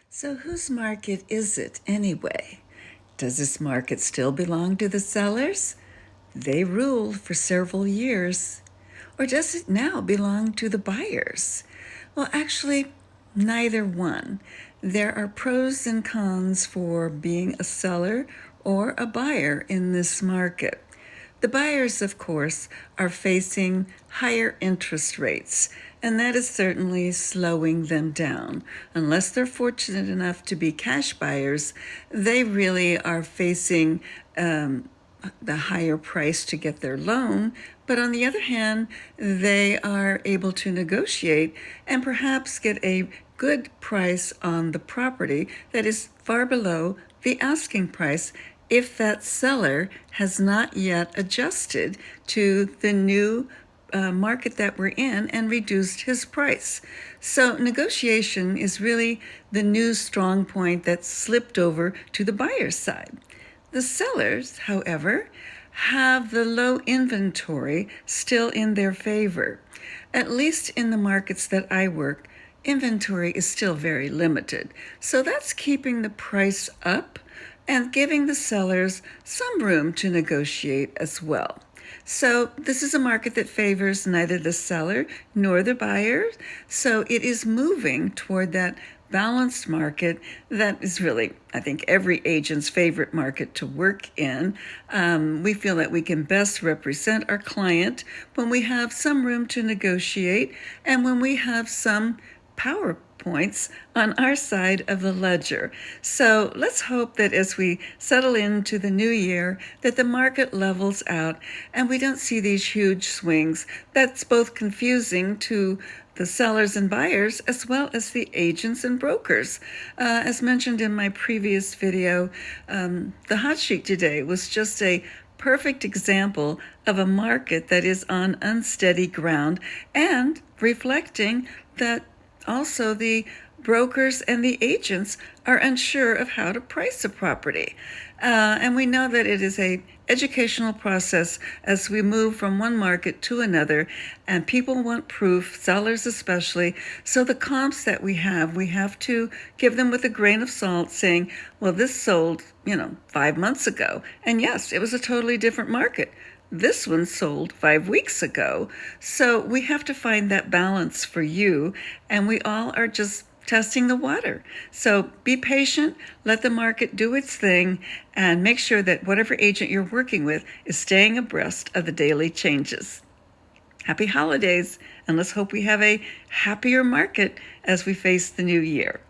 So, whose market is it anyway? Does this market still belong to the sellers? They ruled for several years. Or does it now belong to the buyers? Well, actually, neither one. There are pros and cons for being a seller or a buyer in this market. The buyers, of course, are facing higher interest rates, and that is certainly slowing them down. Unless they're fortunate enough to be cash buyers, they really are facing the higher price to get their loan. But on the other hand, they are able to negotiate and perhaps get a good price on the property that is far below the asking price if that seller has not yet adjusted to the new market that we're in and reduced his price. So negotiation is really the new strong point that slipped over to the buyer's side. The sellers, however, have the low inventory still in their favor. At least in the markets that I work, inventory is still very limited. So that's keeping the price up and giving the sellers some room to negotiate as well. So this is a market that favors neither the seller nor the buyer. So it is moving toward that balanced market that is really, I think, every agent's favorite market to work in. We feel that we can best represent our client when we have some room to negotiate and when we have some power points on our side of the ledger. So let's hope that as we settle into the new year, that the market levels out and we don't see these huge swings. That's both confusing to the sellers and buyers as well as the agents and brokers. As mentioned in my previous video, the hot sheet today was just a perfect example of a market that is on unsteady ground and reflecting that also the brokers and the agents are unsure of how to price a property. And we know that it is an educational process as we move from one market to another, and people want proof, sellers especially. So the comps that we have to give them with a grain of salt, saying, well, this sold, 5 months ago. And yes, it was a totally different market. This one sold 5 weeks ago. So we have to find that balance for you, and we all are just testing the water. So be patient, let the market do its thing, and make sure that whatever agent you're working with is staying abreast of the daily changes. Happy holidays, and let's hope we have a happier market as we face the new year.